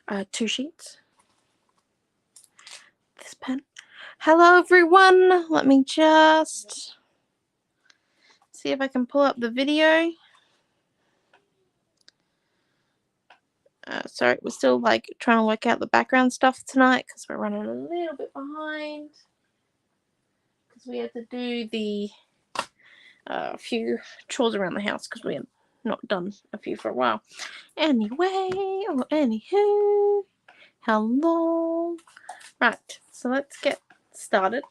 2 sheets. This pen. Hello everyone. Let me just see if I can pull up the video. Sorry, we're still like trying to work out the background stuff tonight because we're running a little bit behind. Because we had to do the few chores around the house because we had not done a few for a while. Anyway, or anywho, hello. Right, so let's get started.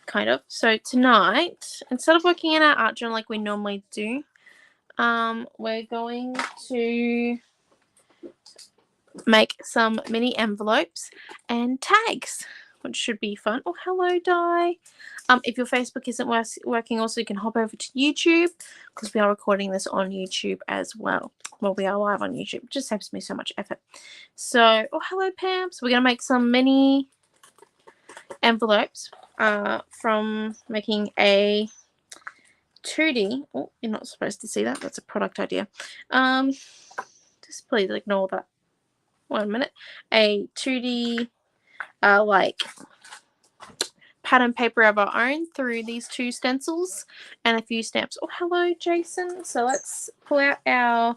Kind of. So tonight, instead of working in our art journal like we normally do, we're going to make some mini envelopes and tags, which should be fun. Oh, hello, Di. If your Facebook isn't working, also you can hop over to YouTube because we are recording this on YouTube as well. Well, we are live on YouTube. It just saves me so much effort. So, oh, hello, Pam. So we're going to make some mini envelopes from making a 2D. Oh, you're not supposed to see that. That's a product idea. Just please ignore that. 1 minute. A 2D like pattern paper of our own through these 2 stencils and a few stamps. Oh, hello, Jason. So let's pull out our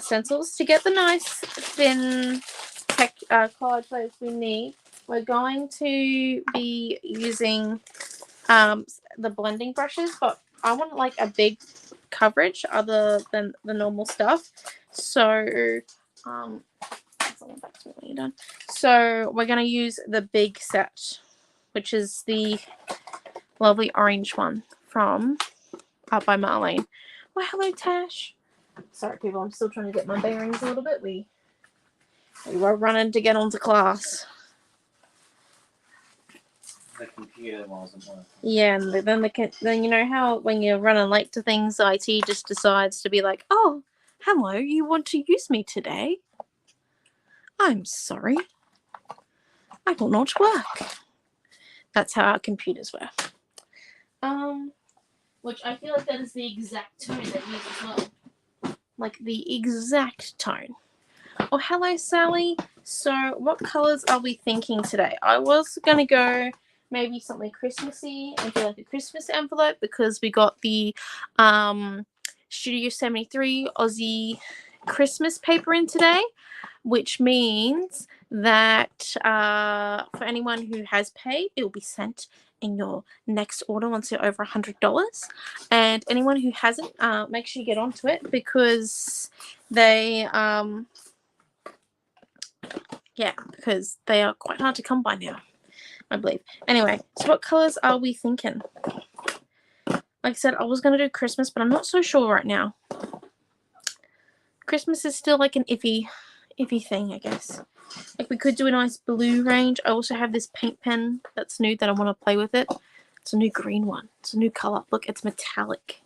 stencils to get the nice thin collage layers we need. We're going to be using the blending brushes, but I want like a big coverage other than the normal stuff. So so we're going to use the big set, which is the lovely orange one from Art by Marlene. Well, hello, Tash. Sorry, people, I'm still trying to get my bearings a little bit. We were running to get onto class. The computer wasn't working. Yeah, and then you know how when you're running late to things, IT just decides to be like, "Oh, hello, you want to use me today? I'm sorry, I will not work." That's how our computers work. Which I feel like that is the exact tone they use as well. Like the exact tone. Oh, hello, Sally. So, what colors are we thinking today? I was gonna go maybe something Christmassy and do like a Christmas envelope because we got the Studio 73 Aussie Christmas paper in today, which means that for anyone who has paid, it will be sent in your next order once you're over $100. And anyone who hasn't, make sure you get onto it because they because they are quite hard to come by now, I believe. Anyway, so what colors are we thinking? Like I said, I was going to do Christmas, but I'm not so sure right now. Christmas is still like an iffy thing, I guess. Like we could do a nice blue range. I also have this paint pen that's new that I want to play with it. It's a new green one. It's a new color. Look, it's metallic.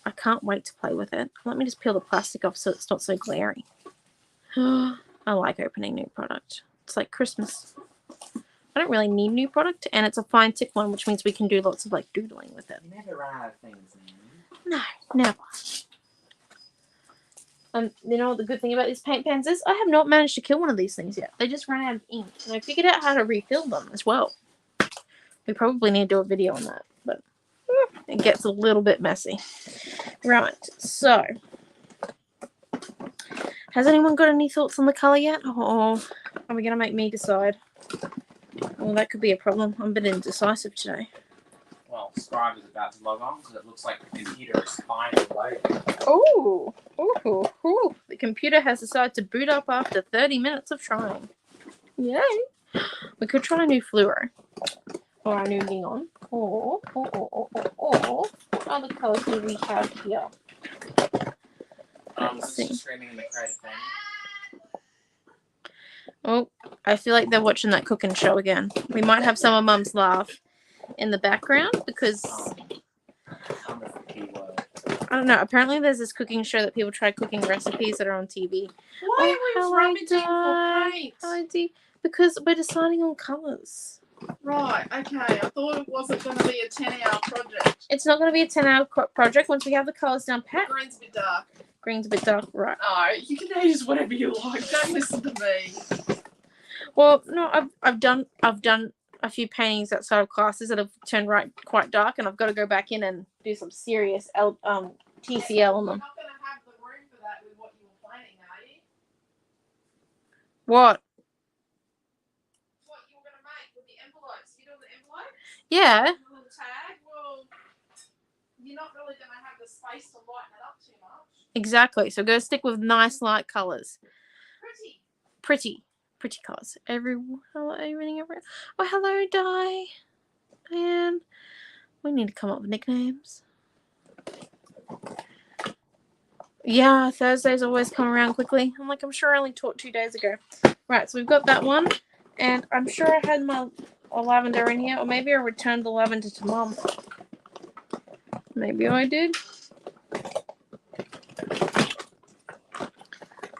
I can't wait to play with it. Let me just peel the plastic off so it's not so glary. I like opening new product. It's like Christmas. I don't really need new product, and it's a fine tip one, which means we can do lots of like doodling with it. You never run out of things, man. No, never. You know what the good thing about these paint pens is? I have not managed to kill one of these things yet. They just ran out of ink, and I figured out how to refill them as well. We probably need to do a video on that, but it gets a little bit messy. Right, so has anyone got any thoughts on the colour yet? Or are we going to make me decide? Well, that could be a problem. I'm a bit indecisive today. Well, Scribe is about to log on because it looks like the computer is finally loading. Oh, the computer has decided to boot up after 30 minutes of trying. Yay! We could try a new fluoro. Or a new neon. Or what other colours do we have here? Let's see. Screaming in the creative thing. Oh, I feel like they're watching that cooking show again. We might have some of Mum's laugh in the background because I don't know. Apparently, there's this cooking show that people try cooking recipes that are on TV. Why are we rummaging for paint? Hello, because we're deciding on colours. Right, okay. I thought it wasn't going to be a 10-hour project. It's not going to be a 10-hour project once we have the colours down pat. Green's a bit dark. Green's a bit dark, right? No, you can use whatever you like. Don't listen to me. Well, no, I've done a few paintings outside of classes that have turned quite dark, and I've got to go back in and do some serious TCL on You're them. not going to have the room for that with what you were planning, are you? What? What you were going to make with the envelopes. You doing the envelopes? Yeah. The little tag? Well, you're not really going to have the space to lighten it up too much. Exactly. So go stick with nice light colours. Pretty. Pretty colours. Hello, everyone. Oh, hello, Di. Man, we need to come up with nicknames. Yeah, Thursdays always come around quickly. I'm sure I only taught 2 days ago. Right, so we've got that one. And I'm sure I had my lavender in here. Or maybe I returned the lavender to Mum. Maybe I did.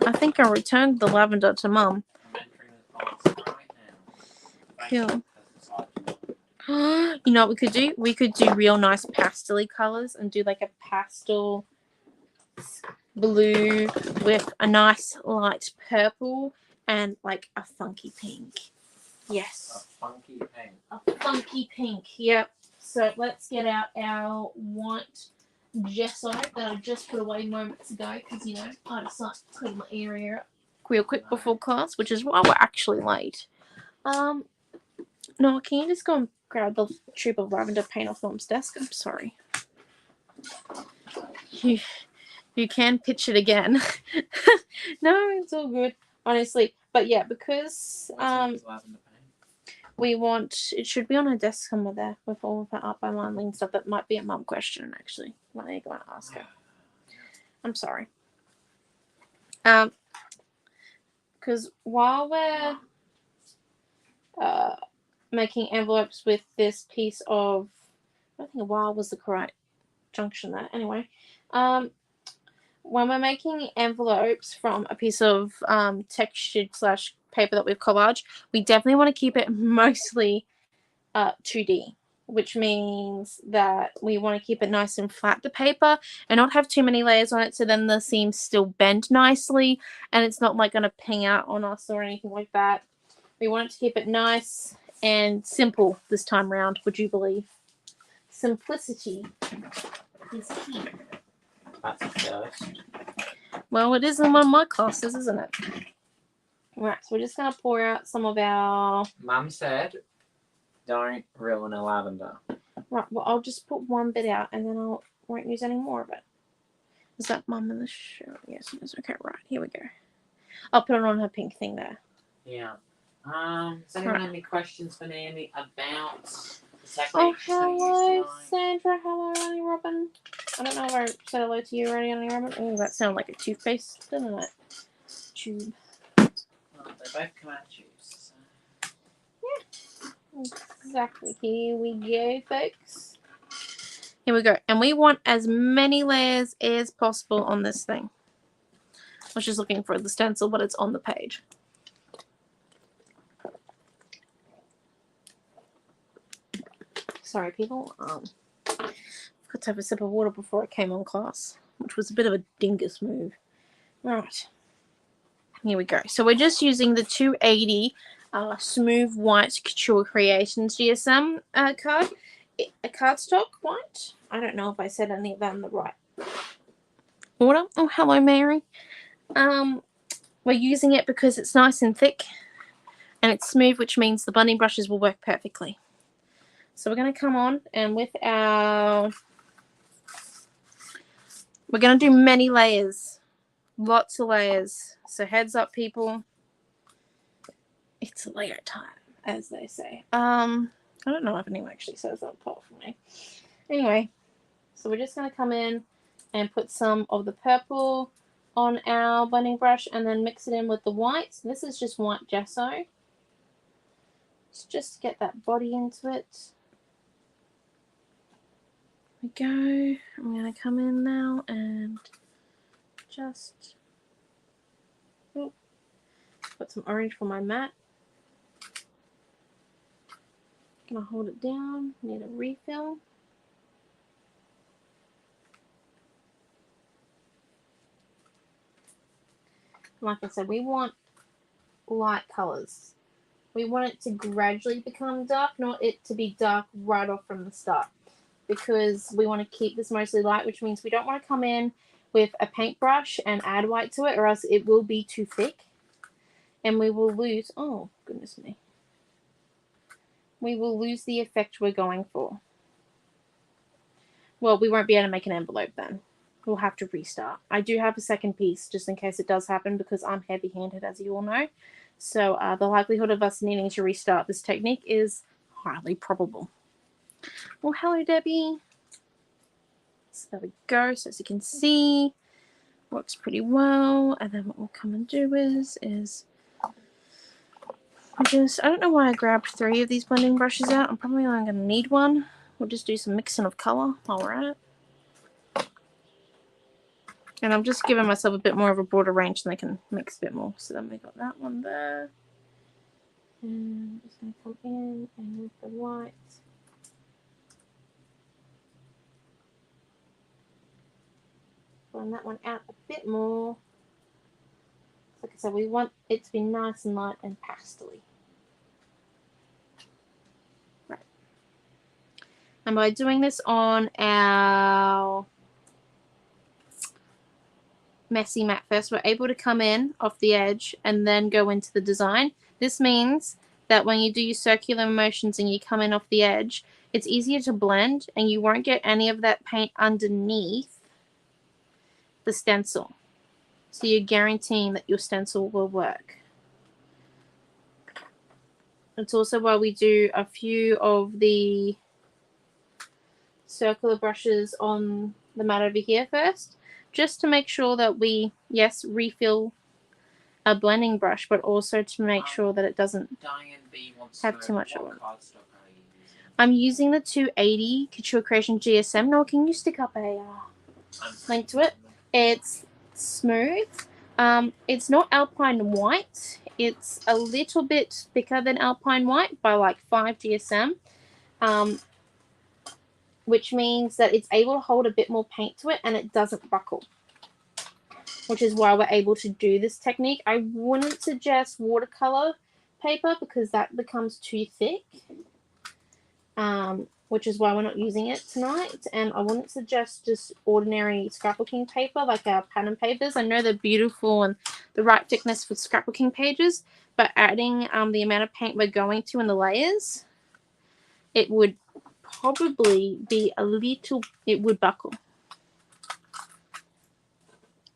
I think I returned the lavender to Mum. Cool. You know what we could do? We could do real nice pastel-y colours and do like a pastel blue with a nice light purple and like a funky pink. Yes. A funky pink. A funky pink. Yep. So let's get out our white gesso that I just put away moments ago because, you know, I decided to clean my area up real quick before class, which is why we're actually late. No, can you just go and grab the tube of lavender paint off Mom's desk? I'm sorry. You can pitch it again. No, it's all good, honestly. But yeah, because What's lavender paint? we want it should be on her desk somewhere there with all of her art by Marlene stuff. That might be a Mum question actually. Let me go and ask her. I'm sorry. Because while we're making envelopes with this piece of, I don't think a while was the correct junction there. Anyway, when we're making envelopes from a piece of textured / paper that we've collaged, we definitely want to keep it mostly 2D, which means that we want to keep it nice and flat, the paper, and not have too many layers on it so then the seams still bend nicely and it's not like going to ping out on us or anything like that. We want it to keep it nice and simple this time round, would you believe? Simplicity is key. That's a first. Well, it is in one of my classes, isn't it? Right, so we're just going to pour out some of our... Mum said, don't ruin a lavender. Right, well, I'll just put one bit out and then I won't use any more of it. Is that Mum in the show? Yes, it is. Okay, right, here we go. I'll put it on her pink thing there. Yeah. Does anyone have any questions for Naomi about the techniques Oh, that hello, you used Sandra. Hello, Annie Robin. I don't know if I said hello to you already, Annie Robin. Oh, that sounded like a toothpaste, didn't it? Tube. Well, they both come out of tubes. So. Yeah, exactly. Here we go, folks. Here we go. And we want as many layers as possible on this thing. I was just looking for the stencil, but it's on the page. Sorry, people. Got to have a sip of water before I came on class, which was a bit of a dingus move. Right. Here we go. So we're just using the 280 Smooth White Couture Creations GSM card. A cardstock white. I don't know if I said any of that in the right order. Oh, hello, Mary. We're using it because it's nice and thick and it's smooth, which means the bunny brushes will work perfectly. So we're going to come on and with our... We're going to do many layers. Lots of layers. So heads up, people. It's layer time, as they say. I don't know if anyone actually says that apart from me. Anyway, so we're just going to come in and put some of the purple on our blending brush and then mix it in with the white. So this is just white gesso. It's just to get that body into it. There we go. I'm going to come in now and just put some orange for my mat. Gonna hold it down. Need a refill. Like I said, we want light colours. We want it to gradually become dark, not it to be dark right off from the start. Because we want to keep this mostly light, which means we don't want to come in with a paintbrush and add white to it, or else it will be too thick. And we will lose, oh goodness me. We will lose the effect we're going for. Well, we won't be able to make an envelope then. We'll have to restart. I do have a second piece just in case it does happen because I'm heavy-handed, as you all know. So the likelihood of us needing to restart this technique is highly probable. Well, hello, Debbie. So there we go. So as you can see, works pretty well. And then what we'll come and do is I don't know why I grabbed 3 of these blending brushes out. I'm probably only going to need 1. We'll just do some mixing of colour while we're at it. And I'm just giving myself a bit more of a broader range so I can mix a bit more. So then we got that one there. And I'm just going to come in and with the white. Blend that one out a bit more. Like I said, we want it to be nice and light and pastel-y. Right. And by doing this on our messy matte first, we're able to come in off the edge and then go into the design. This means that when you do your circular motions and you come in off the edge, it's easier to blend and you won't get any of that paint underneath the stencil. So you're guaranteeing that your stencil will work. It's also why we do a few of the circular brushes on the mat over here first, just to make sure that we, yes, refill a blending brush, but also to make sure that it doesn't have too much of it. I'm using the 280 Couture Creation GSM. Noah, can you stick up a link to it? It's smooth. It's not Alpine White. It's a little bit thicker than Alpine White by like 5 GSM. Which means that it's able to hold a bit more paint to it and it doesn't buckle. Which is why we're able to do this technique. I wouldn't suggest watercolor paper because that becomes too thick. Which is why we're not using it tonight. And I wouldn't suggest just ordinary scrapbooking paper like our pattern papers. I know they're beautiful and the right thickness for scrapbooking pages, but adding the amount of paint we're going to in the layers, it would probably be a little, it would buckle.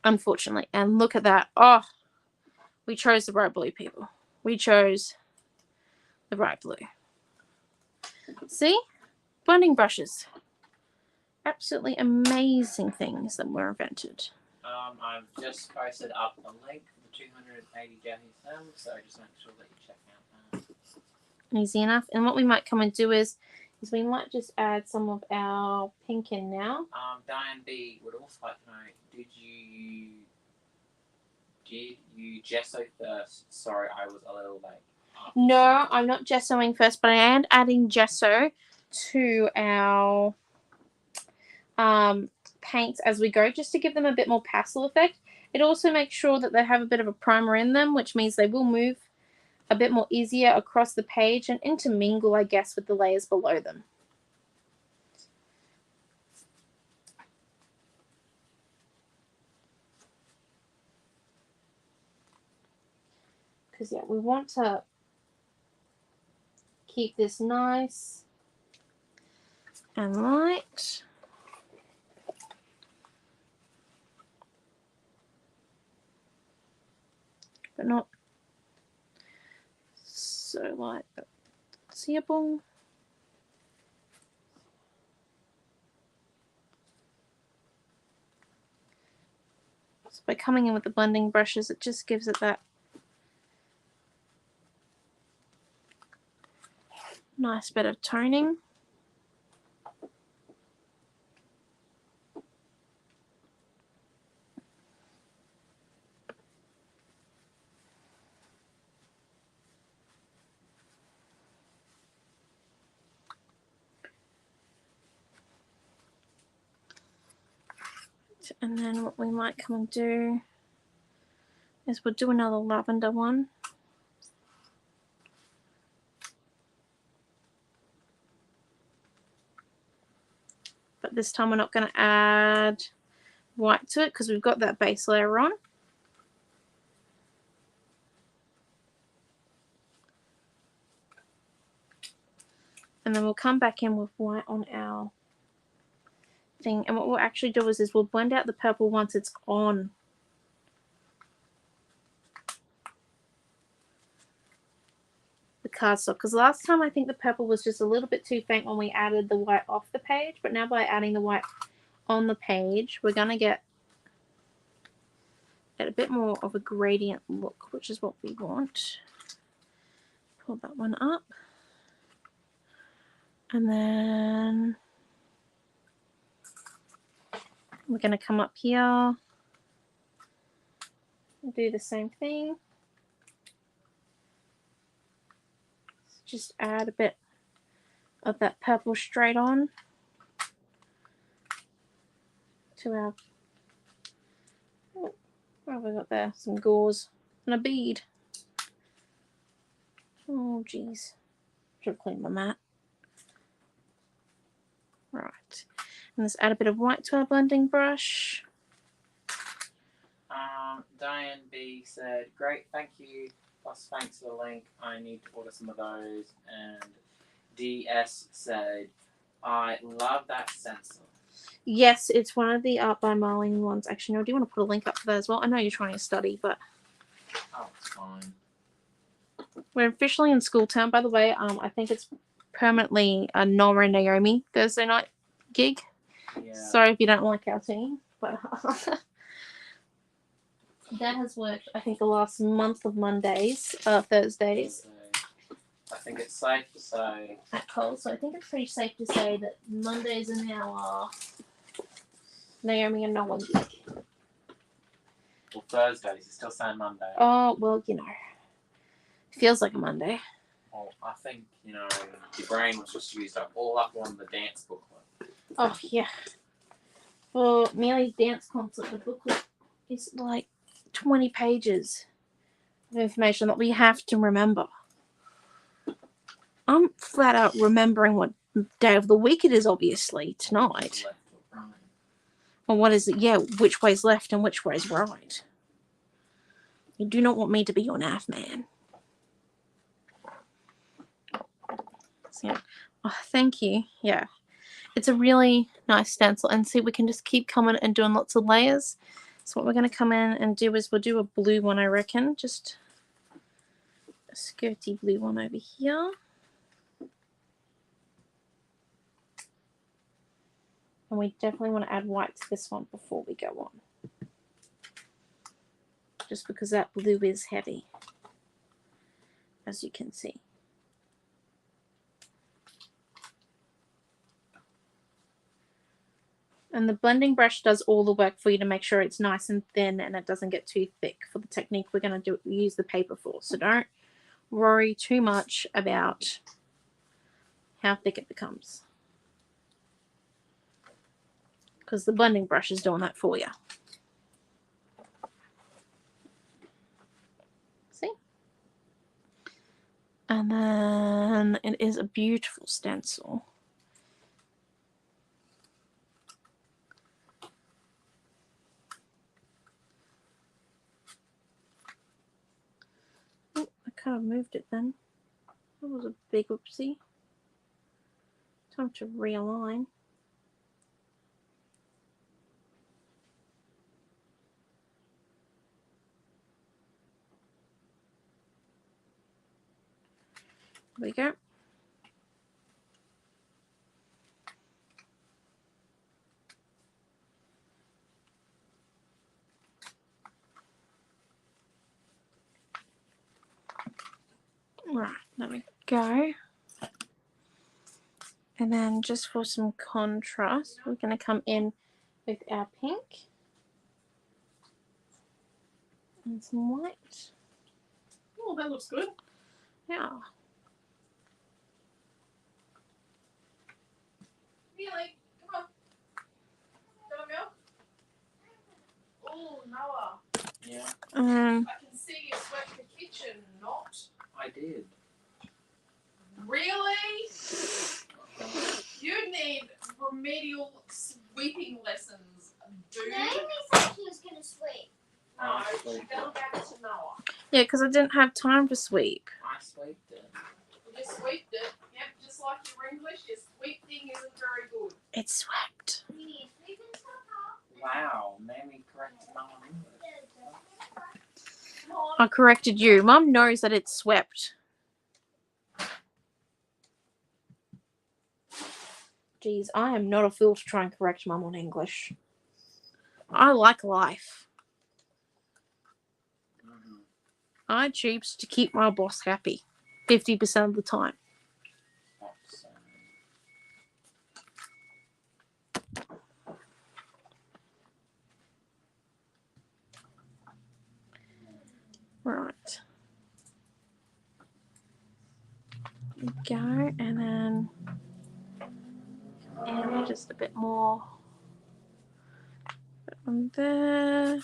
Unfortunately. And look at that. Oh, we chose the right blue, people. We chose the right blue. See? Blending brushes. Absolutely amazing things that were invented. I've just posted up a link for the 280 GSM, so just make sure that you check out that. Easy enough. And what we might come and do is we might just add some of our pink in now. Diane B would also like to know, did you gesso first? Sorry, I was a little late. No, I'm not gessoing first, but I am adding gesso to our paints as we go, just to give them a bit more pastel effect. It also makes sure that they have a bit of a primer in them, which means they will move a bit more easier across the page and intermingle, I guess, with the layers below them. Because, yeah, we want to keep this nice and light. But not so light, but seeable. So by coming in with the blending brushes, it just gives it that nice bit of toning. And then what we might come and do is we'll do another lavender one. But this time we're not going to add white to it because we've got that base layer on. And then we'll come back in with white on our thing. And what we'll actually do is we'll blend out the purple once it's on. The cardstock. Because last time I think the purple was just a little bit too faint when we added the white off the page. But now by adding the white on the page, we're going to get a bit more of a gradient look, which is what we want. Pull that one up. And then we're going to come up here and do the same thing. Just add a bit of that purple straight on to our, oh, what have we got there? Some gauze and a bead. Oh, geez. Should have cleaned my mat. Right. And let's add a bit of white to our blending brush. Diane B said, great, thank you. Plus, thanks for the link. I need to order some of those. And DS said, I love that stencil. Yes, it's one of the Art by Marlene ones. Actually, no, I do want to put a link up for that as well. I know you're trying to study, but... Oh, it's fine. We're officially in school town, by the way. I think it's permanently a Nora and Naomi Thursday night gig. Yeah. Sorry if you don't like our team, but that has worked, I think, the last month of Mondays, Thursdays I think it's safe to say at Cole. So I think it's pretty safe to say that Mondays are now Naomi and Nolan gig. Well, Thursdays. It's still saying Monday. Oh, well, you know. Feels like a Monday. Well, I think, you know, your brain was just used up all up on the dance booklet. Oh, yeah. For Millie's dance concert, the booklet is like 20 pages of information that we have to remember. I'm flat out remembering what day of the week it is, obviously, tonight. Left or right. Or what is it? Yeah, which way's left and which way's right. You do not want me to be your NAF man. So, oh, thank you. Yeah. It's a really nice stencil. And see, we can just keep coming and doing lots of layers. So what we're going to come in and do is we'll do a blue one, I reckon. Just a skirty blue one over here. And we definitely want to add white to this one before we go on. Just because that blue is heavy, as you can see. And the blending brush does all the work for you to make sure it's nice and thin and it doesn't get too thick for the technique we're going to use the paper for. So don't worry too much about how thick it becomes, because the blending brush is doing that for you. See? And then it is a beautiful stencil. Oh, I kind of moved it then. That was a big oopsie. Time to realign. There we go. Right, there we go. And then just for some contrast, we're going to come in with our pink and some white. Oh, that looks good. Yeah. Really? Come on. Got a milk? Oh, Noah. Yeah. I can see you swept the kitchen, not. I did. Really? You need remedial sweeping lessons, dude. Naomi said he was gonna sweep. No, she fell back to Noah. Yeah, because I didn't have time to sweep. I sweeped it. You sweeped it. Yep, just like your English, your sweeping isn't very good. It's swept. We need sweeping stuff. Wow, Naomi corrected my English. Come on. I corrected you. Mum knows that it's swept. Jeez, I am not a fool to try and correct Mum on English. I like life. Mm-hmm. I choose to keep my boss happy 50% of the time. Right. Go, and then and just a bit more on there.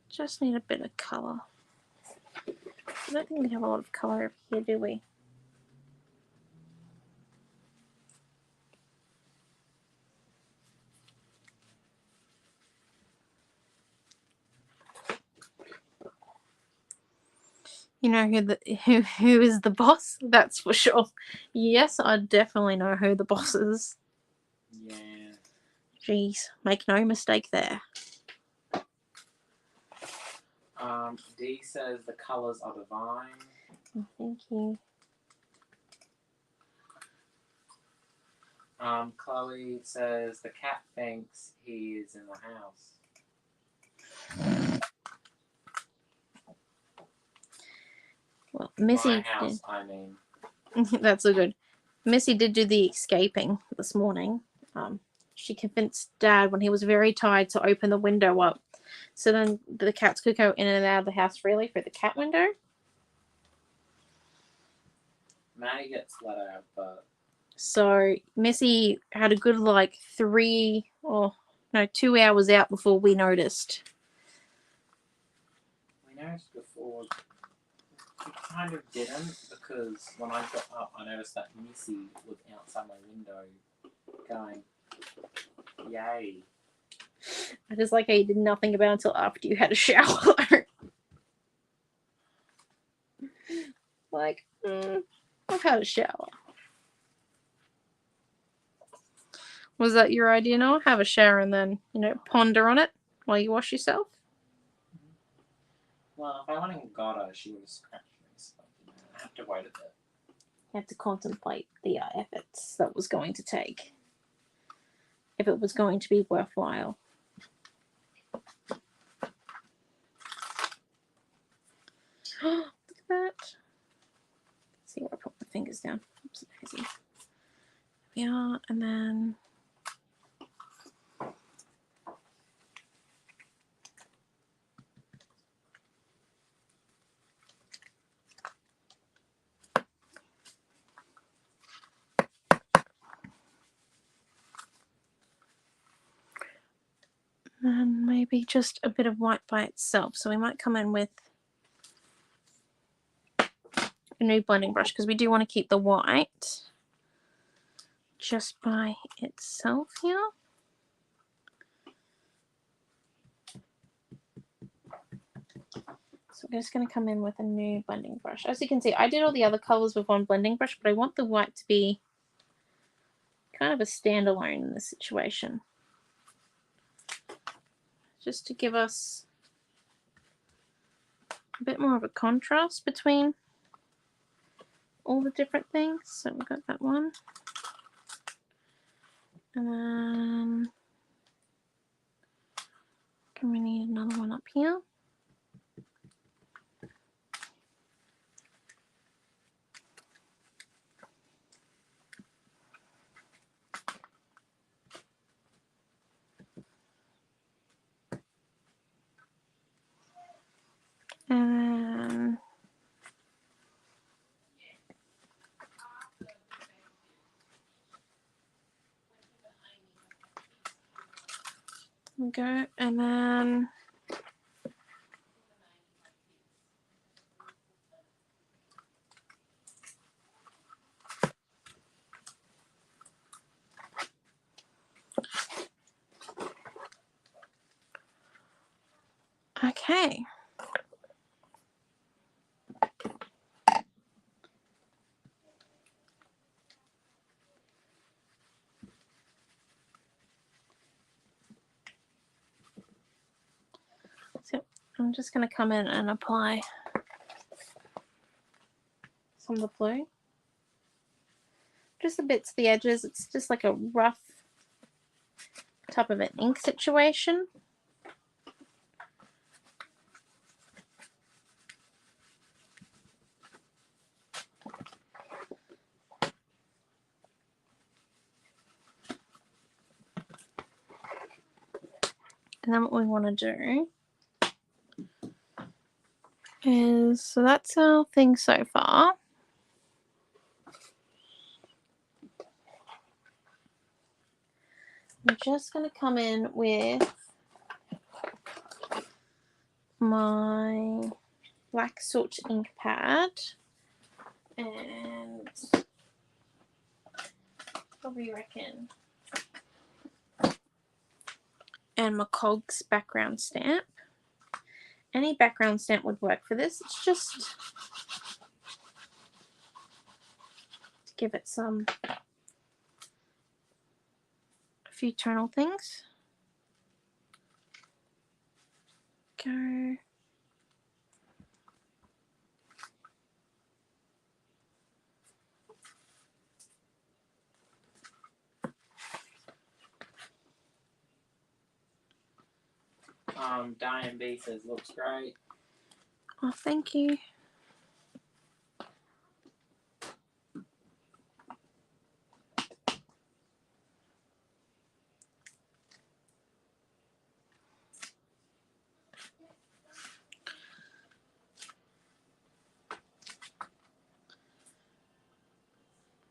Just need a bit of colour. I don't think we have a lot of colour over here, do we? You know who is the boss? That's for sure. Yes, I definitely know who the boss is. Yeah. Jeez, make no mistake there. D says the colours are divine. Oh, thank you. Chloe says the cat thinks he is in the house. Well, Missy My house, I mean. that's so good. Missy did do the escaping this morning. She convinced Dad when he was very tired to open the window up, so then the cats could go in and out of the house freely through the cat window. Maddie gets let out, but So Missy had a good 2 hours out before we noticed. we noticed before. We kind of didn't, because when I got up, I noticed that Missy was outside my window going, yay. I just like how you did nothing about it until after you had a shower. I've had a shower. Was that your idea, Noah? Have a shower and then, ponder on it while you wash yourself? Well, if I went and got her, she would have scratched me, so I have to wait a bit. You have to contemplate the efforts that was going to take. If it was going to be worthwhile. Look at that. Let's see where I put my fingers down. Oops, daisy. There we are, and then maybe just a bit of white by itself. So we might come in with a new blending brush because we do want to keep the white just by itself here. So we're just going to come in with a new blending brush. As you can see, I did all the other colors with one blending brush, but I want the white to be kind of a standalone in this situation. Just to give us a bit more of a contrast between all the different things. So we've got that one. And then we need another one up here. And then go, and then Okay. So I'm just going to come in and apply some of the blue. Just the bits of the edges. It's just like a rough type of an ink situation. And then what we want to do is, so that's our thing so far. I'm just going to come in with my black soot ink pad and probably reckon and my Cogs background stamp. Any background stamp would work for this. It's just to give it a few tonal things. Go. Diane B says looks great. Oh, thank you.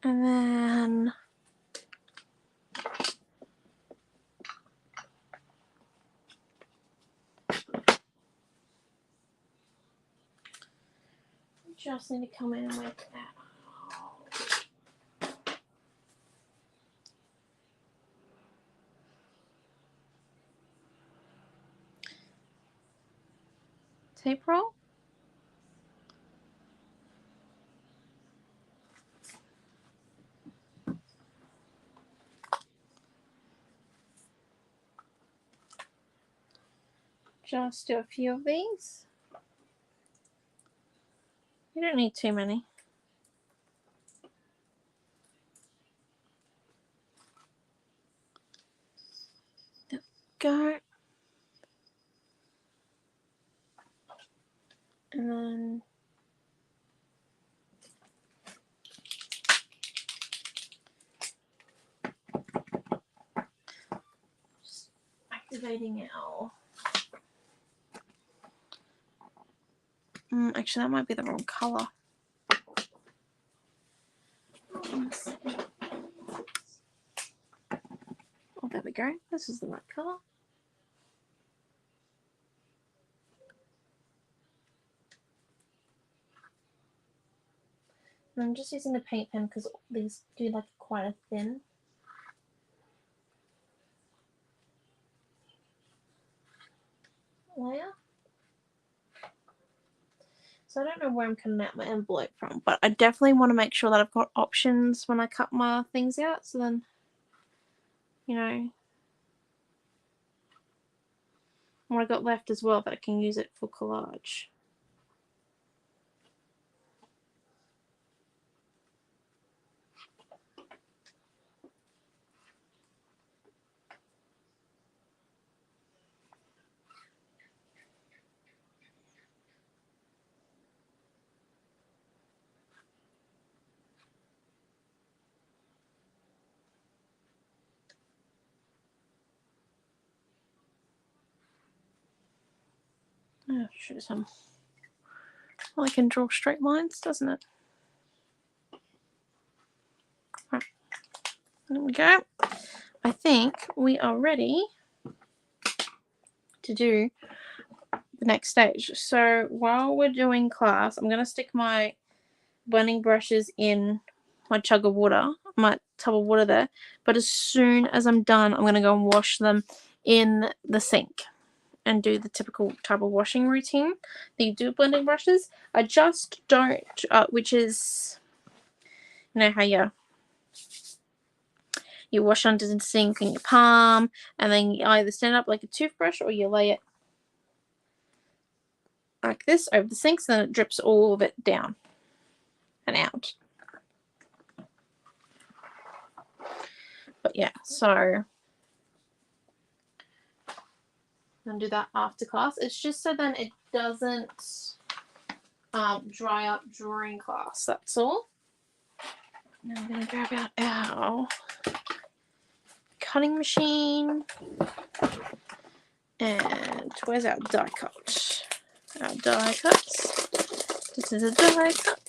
And then just need to come in with that. Tape roll. Just do a few of these. You don't need too many. There we go. And then just activating our. Actually, that might be the wrong color. Oh, there we go. This is the right color. And I'm just using the paint pen because these do like quite a thin layer. So I don't know where I'm cutting out my envelope from, but I definitely want to make sure that I've got options when I cut my things out, so then, you know, what I got left as well, that I can use it for collage. Oh, shoot, well, I can draw straight lines, doesn't it? Right. There we go. I think we are ready to do the next stage. So while we're doing class, I'm going to stick my blending brushes in my jug of water, my tub of water there. But as soon as I'm done, I'm going to go and wash them in the sink. and do the typical type of washing routine that you do with blending brushes. I just don't, which is, you know how you wash under the sink in your palm, and then you either stand up like a toothbrush or you lay it like this over the sink, so then it drips all of it down and out. But yeah, so I'm gonna do that after class. It's just so then it doesn't dry up during class, that's all. Now I'm gonna grab out our cutting machine, and where's our die cut? Our die cuts. This is a die cut.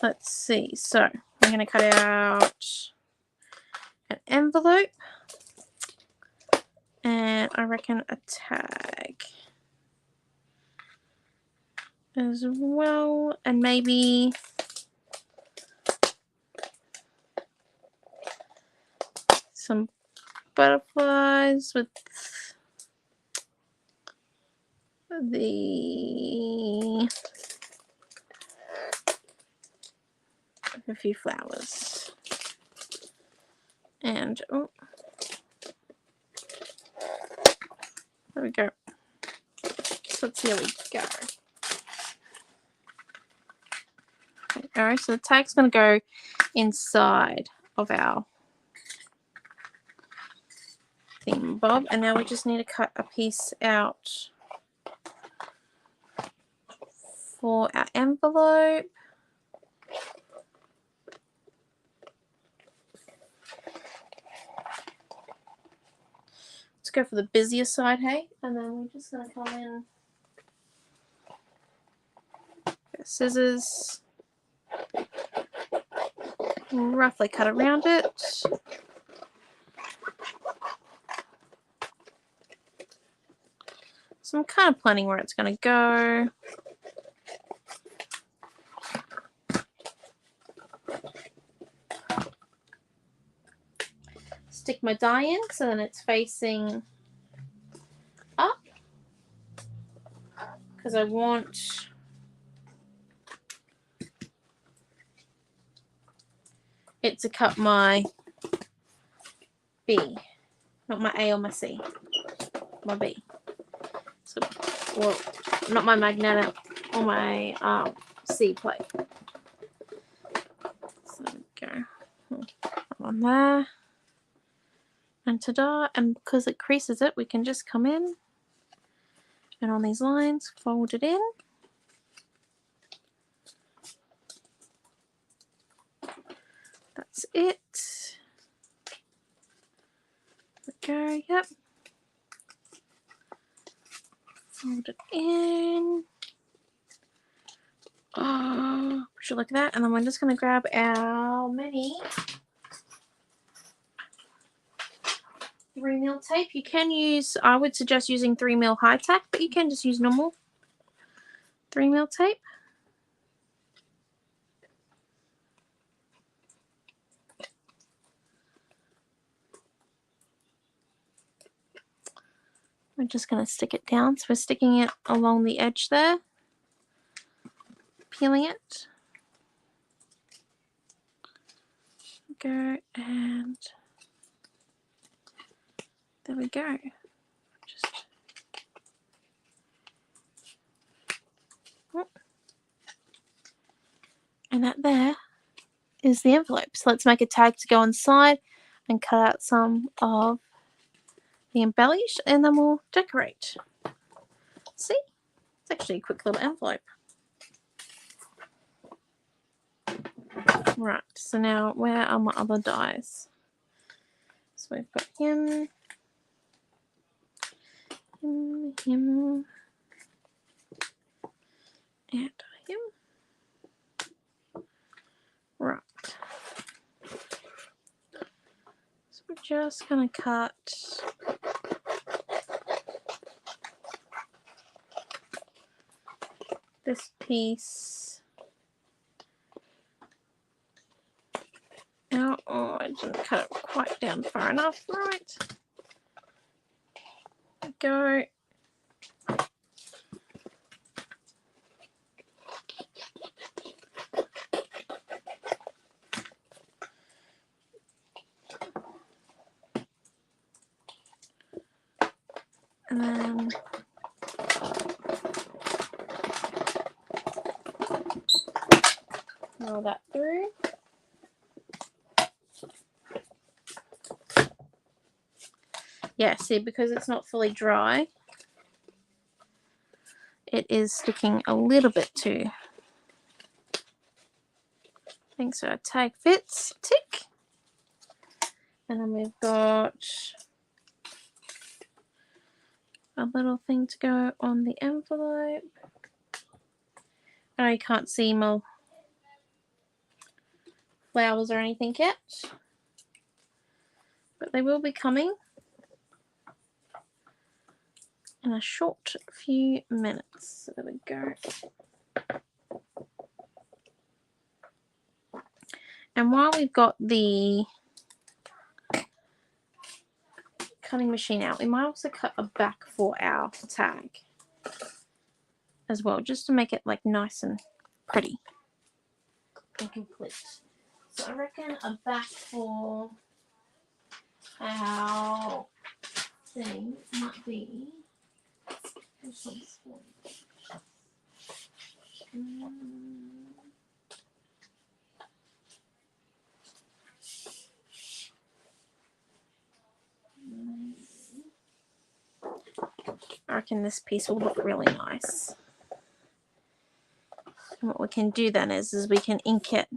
Let's see. So I'm going to cut out an envelope, and I reckon a tag as well, and maybe some butterflies with a few flowers. And oh, there we go. So let's see how we go. Alright, so the tag's going to go inside of our thingamabob, and now we just need to cut a piece out for our envelope. Let's go for the busier side, hey? And then we're just going to come in, scissors, roughly cut around it. So I'm kind of planning where it's going to go. Stick my die in so then it's facing up, because I want it to cut my B, not my A or my C, my B. So, well, not my magnetic or my C plate. So there we go. On there. And ta-da! And because it creases it, we can just come in and on these lines, fold it in. That's it. There we go, yep. Fold it in. Oh, would you look at that? And then we're just going to grab our mini 3mm tape. You can use, I would suggest using 3mm high tack, but you can just use normal 3mm tape. We're just going to stick it down. So we're sticking it along the edge there, peeling it. Go, and there we go. Just and that there is the envelope. So let's make a tag to go inside and cut out some of the embellish, and then we'll decorate. See? It's actually a quick little envelope. Right, so now where are my other dies? So we've got him, and him. Right. So we're just going to cut this piece out. Oh, I didn't cut it quite down far enough. Right. go. And then roll that through. Yeah, see, because it's not fully dry, it is sticking a little bit too. I think so. Our tag fits, tick. And then we've got a little thing to go on the envelope. I know you can't see my flowers or anything yet, but they will be coming in a short few minutes. So there we go. And while we've got the cutting machine out, we might also cut a back for our tag as well, just to make it like nice and pretty and complete. So I reckon a back for our thing might be this one's for I reckon this piece will look really nice. And what we can do then is we can ink it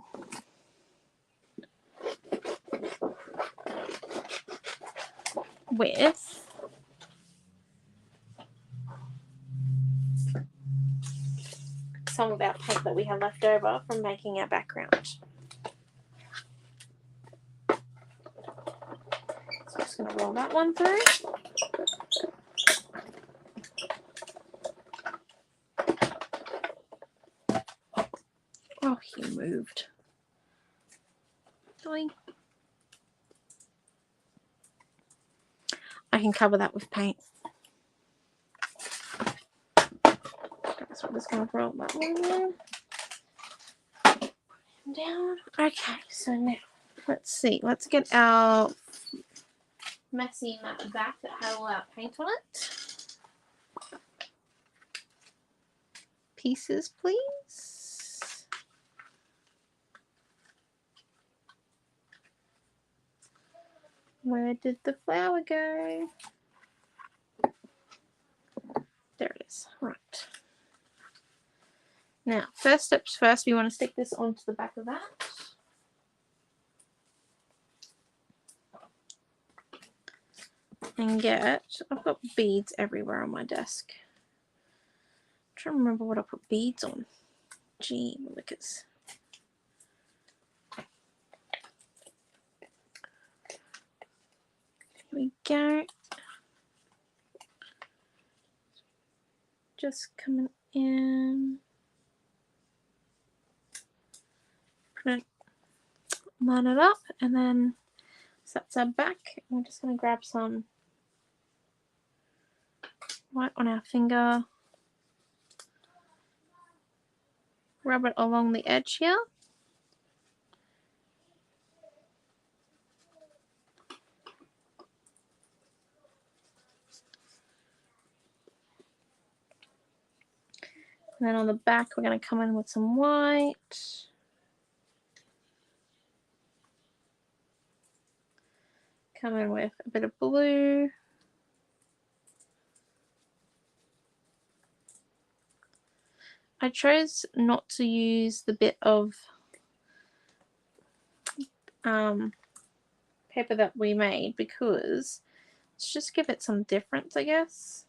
with some of our paint that we have left over from making our background. So I'm just going to roll that one through. Oh, he moved. Doing. I can cover that with paint. So I'm just going to roll that one down. Okay, so now let's see. Let's get our messy matte back that had all our paint on it. Pieces, please. Where did the flower go? There it is. Right. Now, first steps first, we want to stick this onto the back of that. And I've got beads everywhere on my desk. I'm trying to remember what I put beads on. Gee, willikers. Here we go. Just coming in. Line it up, and then so that's our back. We're just going to grab some white on our finger, rub it along the edge here. And then on the back, we're going to come in with some white. Come in with a bit of blue. I chose not to use the bit of paper that we made because let's just give it some difference, I guess.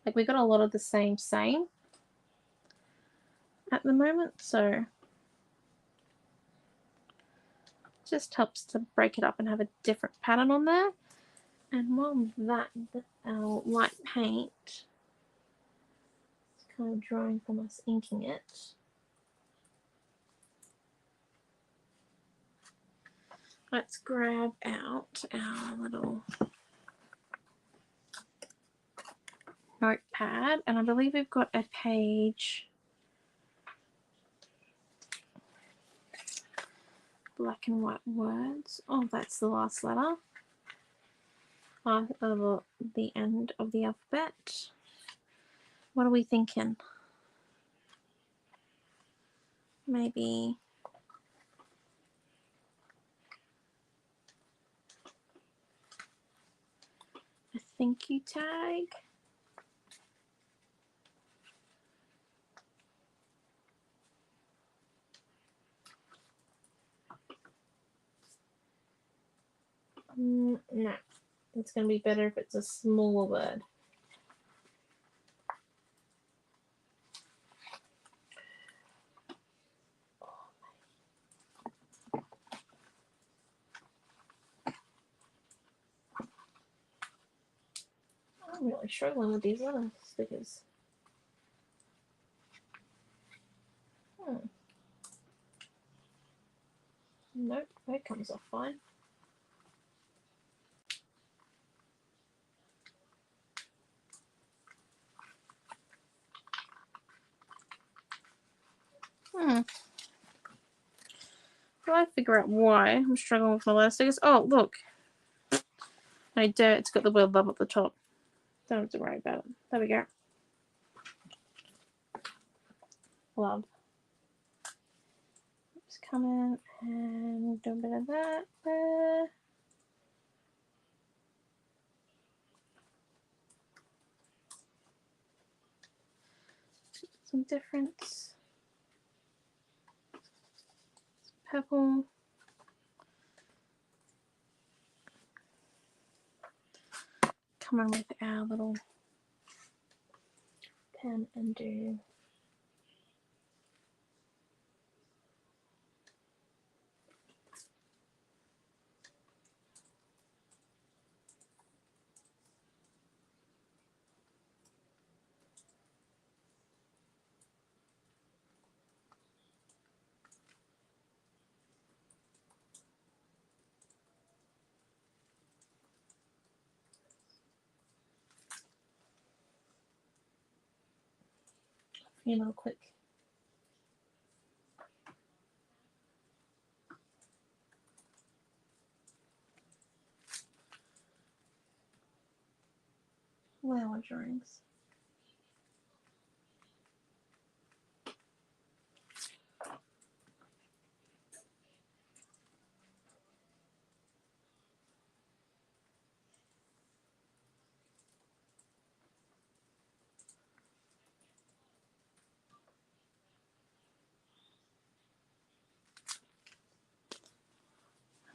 Like we got a lot of the same at the moment, so just helps to break it up and have a different pattern on there. And while that our white paint is kind of drying from us inking it, let's grab out our little notepad, and I believe we've got a page, black and white words. Oh, that's the last letter. The end of the alphabet. What are we thinking? Maybe a thank you tag. No, it's going to be better if it's a smaller word. I'm really struggling with these little stickers. Nope, that comes off fine. Do I figure out why I'm struggling with my letter stickers? Oh, look. I dare, it's got the word love at the top. Don't have to worry about it. There we go. Love. Just come in and do a bit of that there. Some difference. Purple. Come in with our little pen and do a little quick. Flower drawings.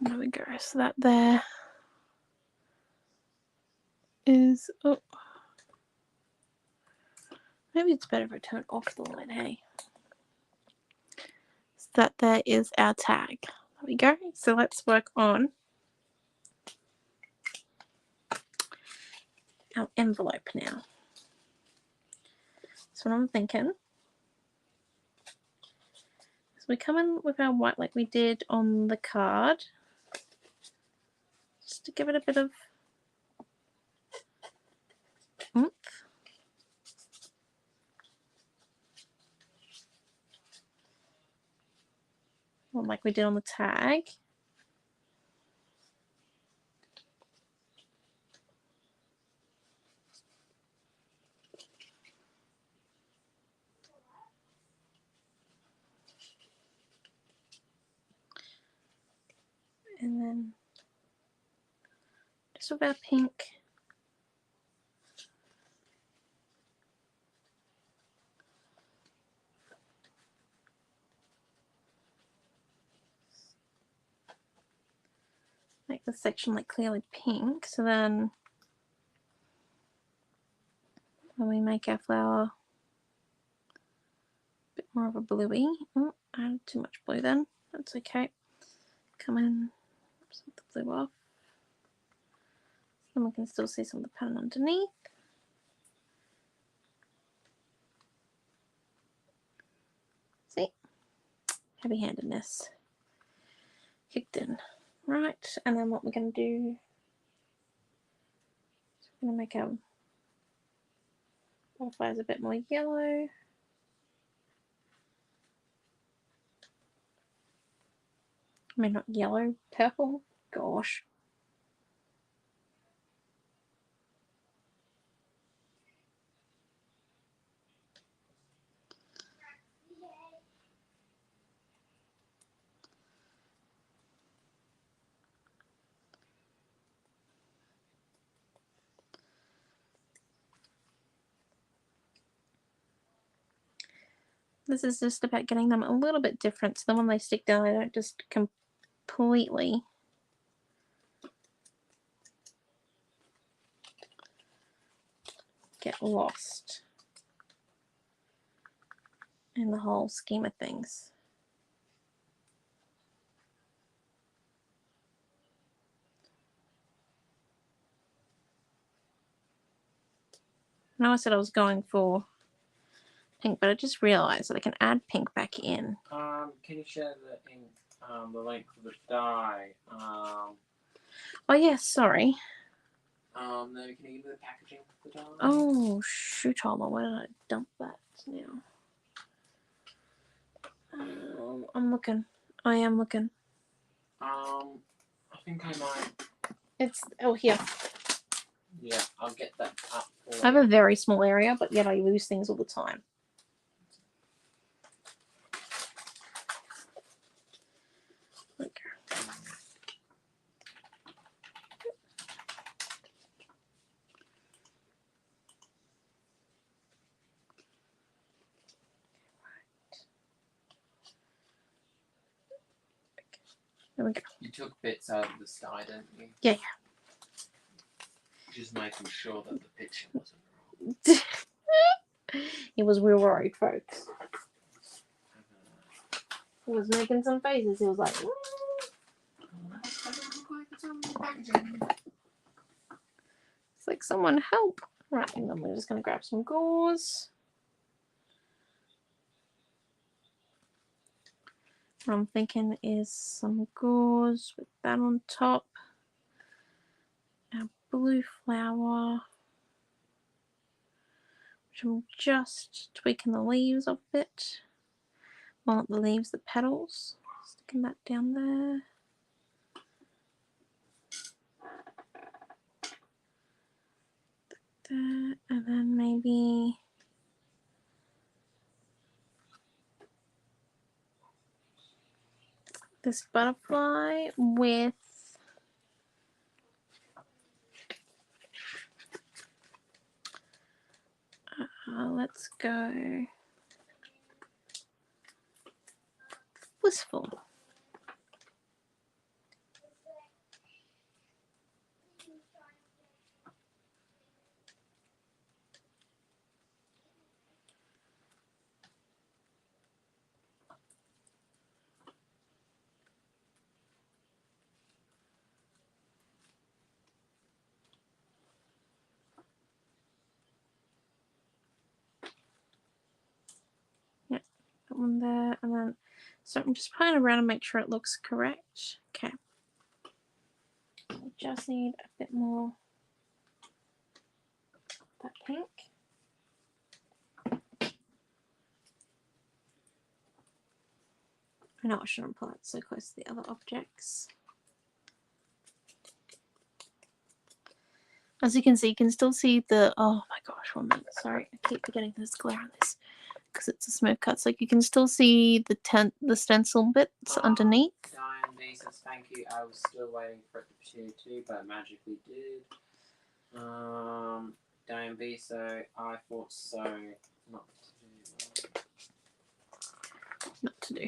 There we go. So that there is. Oh, maybe it's better if I turn off the light. Hey, so that there is our tag. There we go. So let's work on our envelope now. So what I'm thinking is we come in with our white like we did on the card, just to give it a bit of oomph. Like we did on the tag. And then just with our pink. Make the section like clearly pink, so then when we make our flower a bit more of a bluey. Oh, I added too much blue then. That's okay. Come in, set the blue off. And we can still see some of the pattern underneath. See? Heavy-handedness kicked in. Right, and then what we're going to do is we're going to make our butterflies a bit more yellow. I mean, not yellow, purple. Gosh. This is just about getting them a little bit different, so then when they stick down, they don't just completely get lost in the whole scheme of things. I know I said I was going for pink, but I just realized that I can add pink back in. Can you share the ink, the link for the dye? Oh yeah, sorry. Then can you give me the packaging for the dye? Oh shoot, Homer, where did I dump that now? I'm looking. I am looking. I think I might. It's here. Yeah, I'll get that up for I have a very small area, but yet I lose things all the time. Okay. There we go. You took bits out of the sky, didn't you? Yeah. Just making sure that the picture wasn't wrong. He was real worried, folks. He was making some faces. He was like, "Woo." It's like, someone help. Right, and then we're just going to grab some gauze. What I'm thinking is some gauze with that on top. Our blue flower, which I'm just tweaking the leaves of it. Well, not the leaves, the petals. Sticking that down there. There, and then maybe this butterfly with let's go blissful. Yeah, that one there, and then so I'm just playing around and make sure it looks correct. Okay. We just need a bit more of that pink. I know I shouldn't pull it so close to the other objects. As you can see, you can still see the, oh my gosh, 1 minute, sorry, I keep forgetting there's glare on this because it's a smooth cut. So you can still see the stencil bits underneath. Diane B says thank you. I was still waiting for it to appear too, but magically did. Diane B, so I thought so. Not to do. Not to do.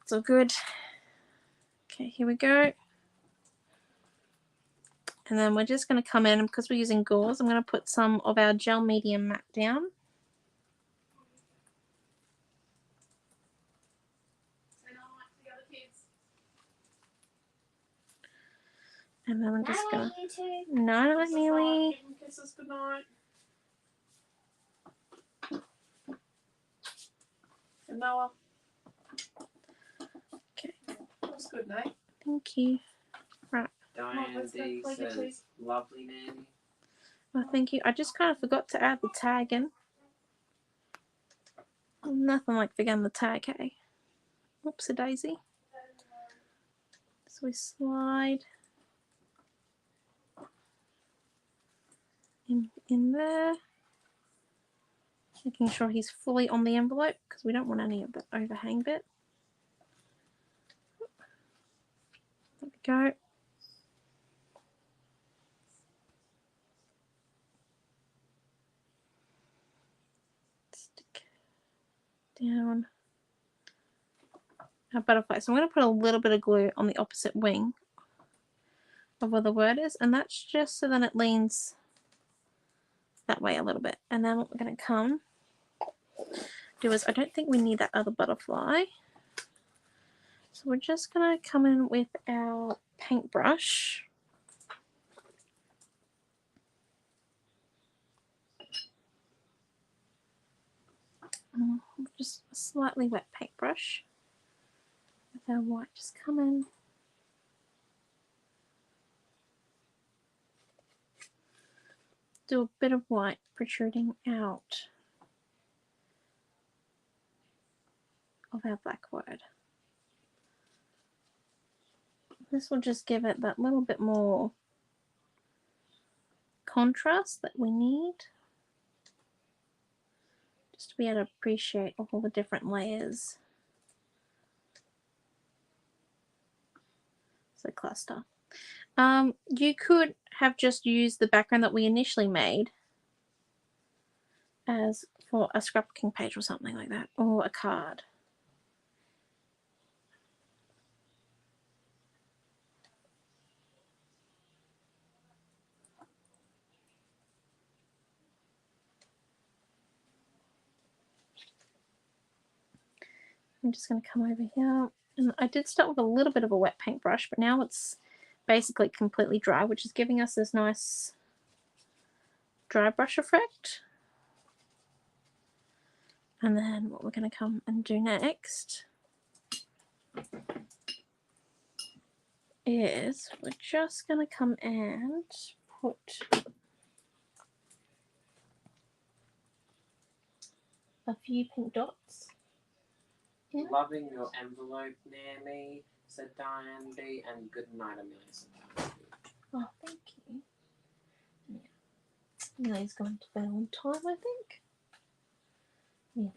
It's all good. Okay, here we go. And then we're just going to come in, because we're using gauze, I'm going to put some of our gel medium matte down. And then I'm just going to... Night, Neely. Kisses goodnight. And Noah. Looks good, Nate. Thank you. Diane let's go D play the says, cheese. lovely Nanny. Well, thank you. I just kind of forgot to add the tag in. Nothing like forgetting the tag, hey? Whoopsie daisy. So we slide in there. Making sure he's fully on the envelope because we don't want any of the overhang bit. There we go. Stick down our butterfly. So I'm going to put a little bit of glue on the opposite wing of where the word is, and that's just so then it leans that way a little bit. And then what we're going to come do is, I don't think we need that other butterfly, so we're just going to come in with our paintbrush. Just a slightly wet paintbrush with our white. Just come in. Do a bit of white protruding out of our black word. This will just give it that little bit more contrast that we need, just to be able to appreciate all the different layers. So cluster. You could have just used the background that we initially made as for a scrapbooking page or something like that, or a card. I'm just going to come over here, and I did start with a little bit of a wet paintbrush, but now it's basically completely dry, which is giving us this nice dry brush effect. And then what we're going to come and do next is we're just going to come and put a few pink dots in. Loving your envelope, Naomi, said Diane D, and good night, Amelia, said Diane D. Oh, thank you. Yeah. Amelia's going to bed on time, I think. Nearly.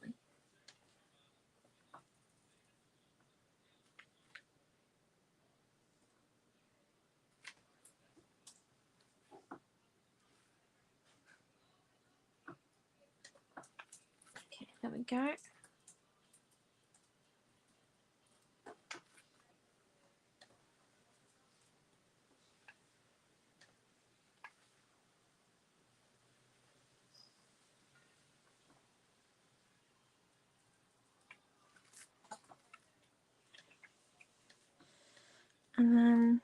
Okay, there we go. And then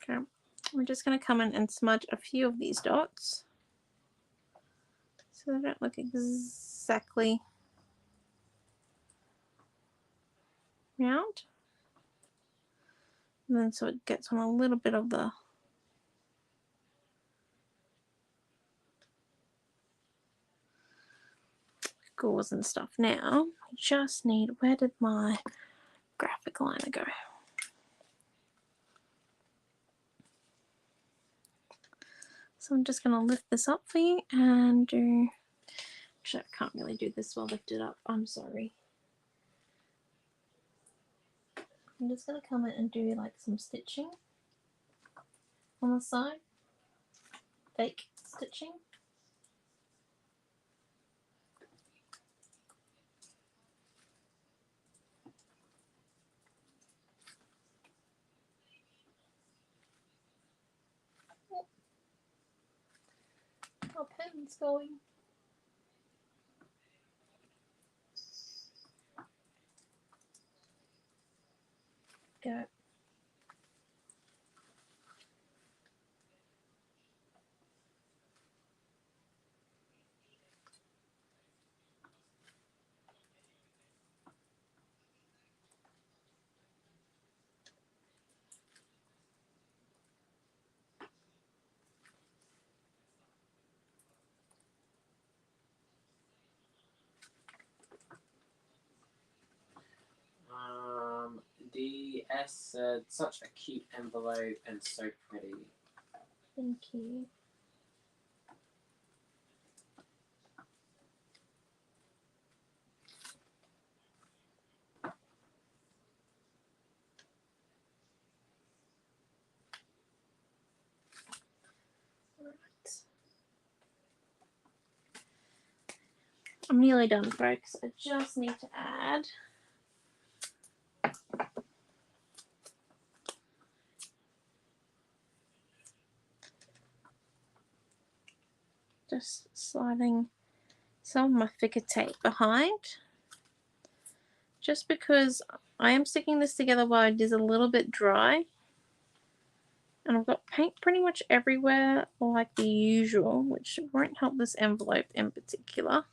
okay, we're just going to come in and smudge a few of these dots so they don't look exactly round. And then so it gets on a little bit of the gauze and stuff. Now we just need, where did my graphic liner go? So I'm just going to lift this up for you and do, actually I can't really do this while lifted up, I'm sorry. I'm just going to come in and do like some stitching on the side, fake stitching. Our pen's going. Go. DS said, such a cute envelope and so pretty. Thank you. I'm nearly done, folks. I just need to add just sliding some of my thicker tape behind, just because I am sticking this together while it is a little bit dry, and I've got paint pretty much everywhere like the usual, which won't help this envelope in particular.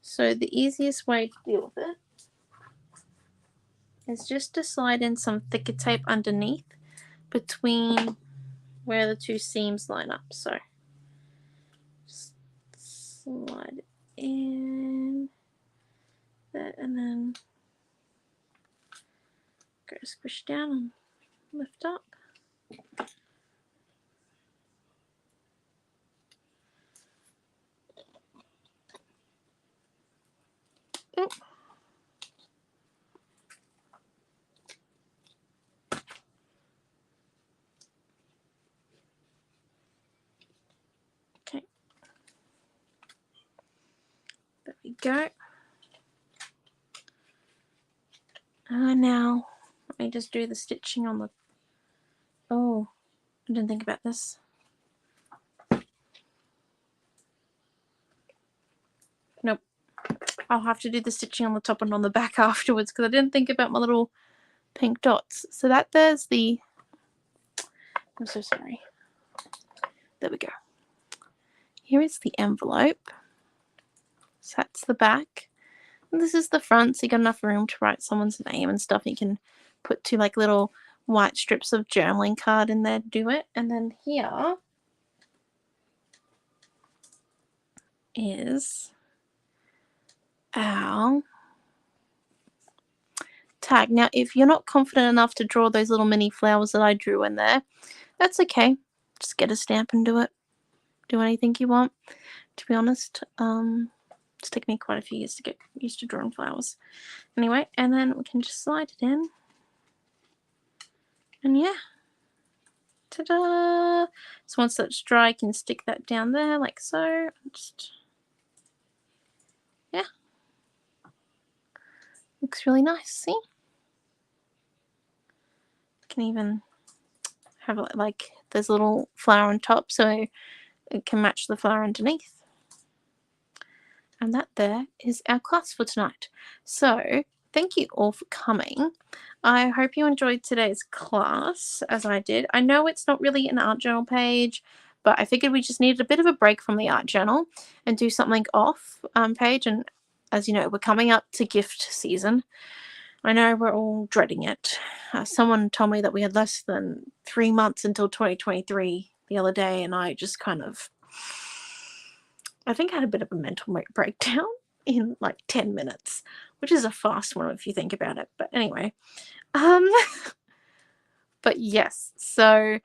So the easiest way to deal with it is just to slide in some thicker tape underneath between where the two seams line up. So just slide it in there and then go squish down and lift up. Oop. Okay, there we go. Now let me just do the stitching on the, oh, I didn't think about this. Nope, I'll have to do the stitching on the top and on the back afterwards because I didn't think about my little pink dots. So that there's the, I'm so sorry. There we go. Here is the envelope. So that's the back. And this is the front, so you got enough room to write someone's name and stuff. You can put two like little white strips of journaling card in there to do it. And then here is our tag. Now, if you're not confident enough to draw those little mini flowers that I drew in there, that's okay. Just get a stamp and do it. Do anything you want, to be honest. It's taken me quite a few years to get used to drawing flowers. Anyway, and then we can just slide it in. And yeah. Ta-da! So once that's dry, you can stick that down there like so. Just, yeah. Looks really nice, see? You can even have it like there's a little flower on top so it can match the flower underneath. And that there is our class for tonight. So thank you all for coming. I hope you enjoyed today's class as I did. I know it's not really an art journal page, but I figured we just needed a bit of a break from the art journal and do something off page. And as you know, we're coming up to gift season. I know we're all dreading it. Someone told me that we had less than 3 months until 2023 the other day, and I just kind of, I think I had a bit of a mental breakdown in like 10 minutes, which is a fast one if you think about it. But anyway, but yes, so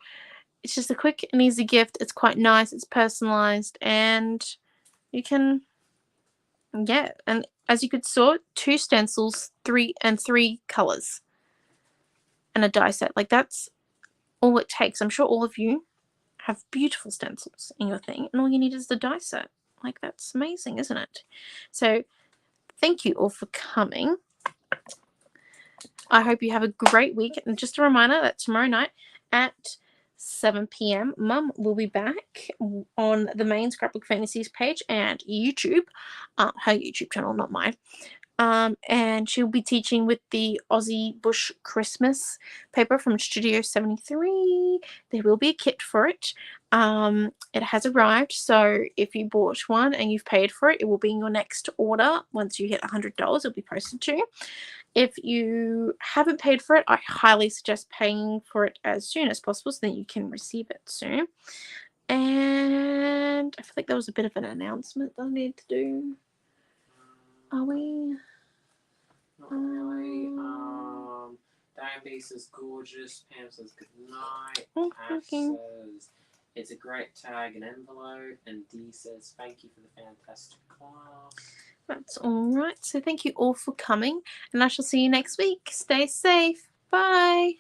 it's just a quick and easy gift. It's quite nice. It's personalized, and you can, yeah. And as you could saw, 2 stencils, 3 colors, and a die set. Like that's all it takes. I'm sure all of you have beautiful stencils in your thing, and all you need is the die set. Like that's amazing, isn't it? So thank you all for coming. I hope you have a great week. And just a reminder that tomorrow night at 7 p.m. Mum will be back on the main Scrapbook Fantasies page and YouTube, her YouTube channel, not mine. And she'll be teaching with the Aussie Bush Christmas paper from Studio 73. There will be a kit for it. It has arrived, so if you bought one and you've paid for it, it will be in your next order. Once you hit $100, it'll be posted to you. If you haven't paid for it, I highly suggest paying for it as soon as possible so that you can receive it soon. And I feel like there was a bit of an announcement that I need to do. Are we? Not really. Diane B says gorgeous. Pam says good night. Oh, Ash okay. says it's a great tag and envelope. And D says thank you for the fantastic class. That's all right. So thank you all for coming, and I shall see you next week. Stay safe. Bye.